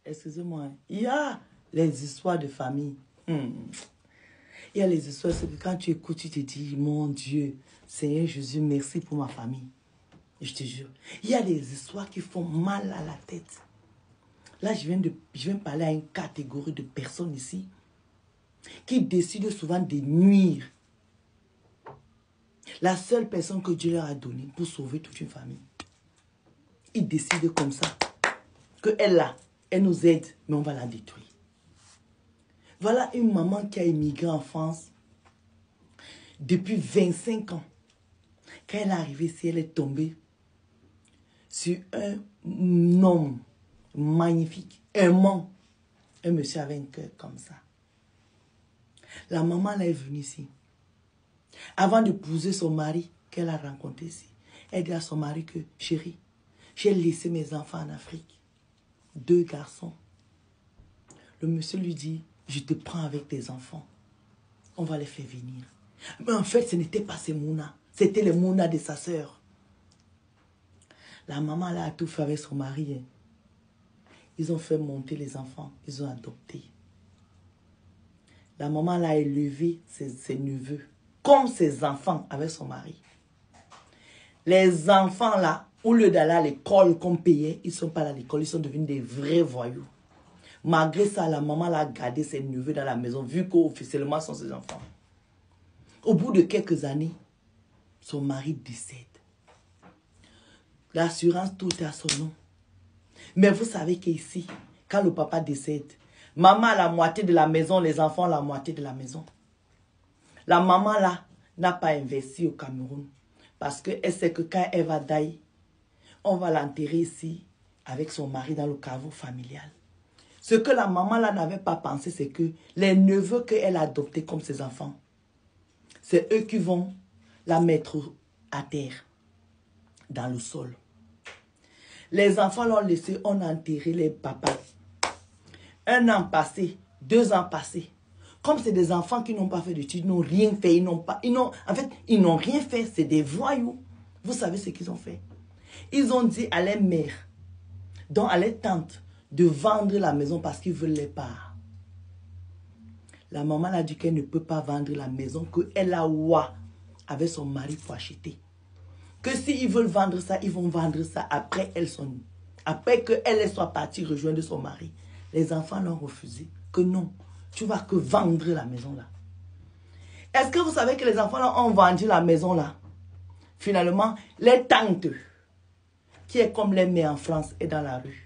excusez-moi, il y a les histoires de famille. Il y a les histoires, c'est que quand tu écoutes, tu te dis, mon Dieu, Seigneur Jésus, merci pour ma famille. Je te jure. Il y a des histoires qui font mal à la tête. Là, je viens parler à une catégorie de personnes ici qui décident souvent de nuire. La seule personne que Dieu leur a donnée pour sauver toute une famille. Ils décident comme ça. Qu'elle là, elle nous aide, mais on va la détruire. Voilà une maman qui a immigré en France depuis 25 ans. Quand elle est arrivée ici, elle est tombée sur un homme magnifique, aimant. Un monsieur avec un cœur comme ça. La maman là est venue ici. Avant d'épouser son mari qu'elle a rencontré ici, elle dit à son mari que, chérie, j'ai laissé mes enfants en Afrique. 2 garçons. Le monsieur lui dit, je te prends avec tes enfants. On va les faire venir. Mais en fait, ce n'était pas ses Mouna. C'était les Mouna de sa sœur. La maman là a tout fait avec son mari. Hein. Ils ont fait monter les enfants. Ils ont adopté. La maman là a élevé ses neveux comme ses enfants avec son mari. Les enfants là, au lieu d'aller à l'école qu'on payait, ils ne sont pas allés à l'école, ils sont devenus des vrais voyous. Malgré ça, la maman là a gardé ses neveux dans la maison, vu qu'officiellement sont ses enfants. Au bout de quelques années, son mari décède. L'assurance, tout est à son nom. Mais vous savez qu'ici, quand le papa décède, maman a la moitié de la maison, les enfants la moitié de la maison. La maman là n'a pas investi au Cameroun. Parce qu'elle sait que quand elle va dailler, on va l'enterrer ici avec son mari dans le caveau familial. Ce que la maman là n'avait pas pensé, c'est que les neveux qu'elle a adoptés comme ses enfants, c'est eux qui vont la mettre à terre, dans le sol. Les enfants l'ont laissé, on a enterré les papas. 1 an passé, 2 ans passés. Comme c'est des enfants qui n'ont pas fait d'études, ils n'ont rien fait, en fait, ils n'ont rien fait, c'est des voyous. Vous savez ce qu'ils ont fait? Ils ont dit à leur mère, donc à leur tante, de vendre la maison parce qu'ils veulent les parts. La maman a dit qu'elle ne peut pas vendre la maison qu'elle a ouah avec son mari pour acheter. Que s'ils veulent vendre ça, ils vont vendre ça après après qu'elle soit partie rejoindre son mari. Les enfants l'ont refusé. Que non, tu vas que vendre la maison là. Est-ce que vous savez que les enfants là ont vendu la maison là? Finalement, les tantes, qui est comme les mères en France, est dans la rue.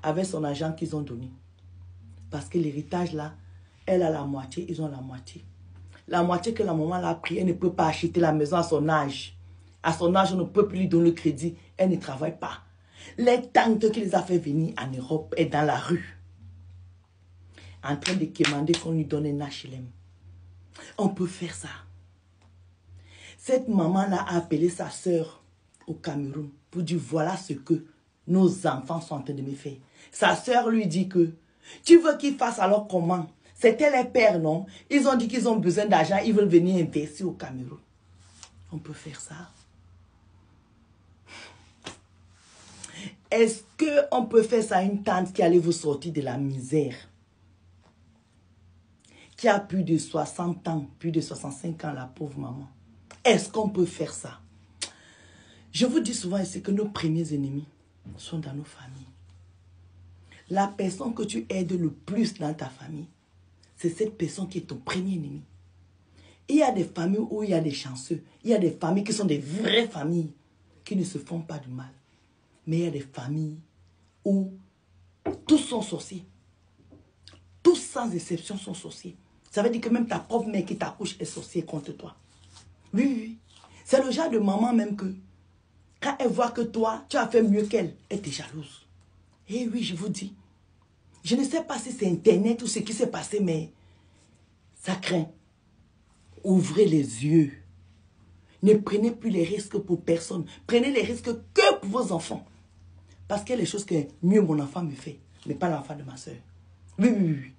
Avec son argent qu'ils ont donné. Parce que l'héritage là, elle a la moitié, ils ont la moitié. La moitié que la maman a pris, elle ne peut pas acheter la maison à son âge. À son âge, on ne peut plus lui donner le crédit. Elle ne travaille pas. Les tantes qui les a fait venir en Europe est dans la rue. En train de demander qu'on lui donne un HLM. On peut faire ça. Cette maman-là a appelé sa soeur au Cameroun pour dire voilà ce que nos enfants sont en train de me faire. Sa soeur lui dit que tu veux qu'ils fassent alors comment? C'était les pères, non? Ils ont dit qu'ils ont besoin d'argent, ils veulent venir investir au Cameroun. On peut faire ça. Est-ce qu'on peut faire ça à une tante qui allait vous sortir de la misère? Qui a plus de 60 ans, plus de 65 ans, la pauvre maman. Est-ce qu'on peut faire ça? Je vous dis souvent ici que nos premiers ennemis sont dans nos familles. La personne que tu aides le plus dans ta famille, c'est cette personne qui est ton premier ennemi. Il y a des familles où il y a des chanceux. Il y a des familles qui sont des vraies familles qui ne se font pas du mal. Mais il y a des familles où tous sont sorciers. Tous sans exception sont sorciers. Ça veut dire que même ta propre mère qui t'accouche est sorcière contre toi. Oui, oui, oui. C'est le genre de maman même que, quand elle voit que toi, tu as fait mieux qu'elle, elle t'est jalouse. Eh oui, je vous dis. Je ne sais pas si c'est Internet ou ce qui s'est passé, mais ça craint. Ouvrez les yeux. Ne prenez plus les risques pour personne. Prenez les risques que pour vos enfants. Parce qu'il y a des choses que mieux mon enfant me fait, mais pas l'enfant de ma soeur. Oui, oui, oui.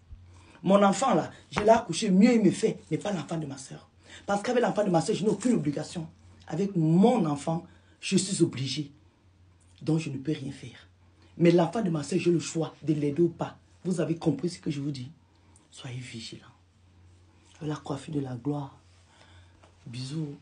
Mon enfant là, je l'ai accouché, mieux il me fait, mais pas l'enfant de ma soeur. Parce qu'avec l'enfant de ma soeur, je n'ai aucune obligation. Avec mon enfant, je suis obligée. Donc je ne peux rien faire. Mais l'enfant de ma soeur, j'ai le choix de l'aider ou pas. Vous avez compris ce que je vous dis? Soyez vigilants. La coiffure de la gloire. Bisous.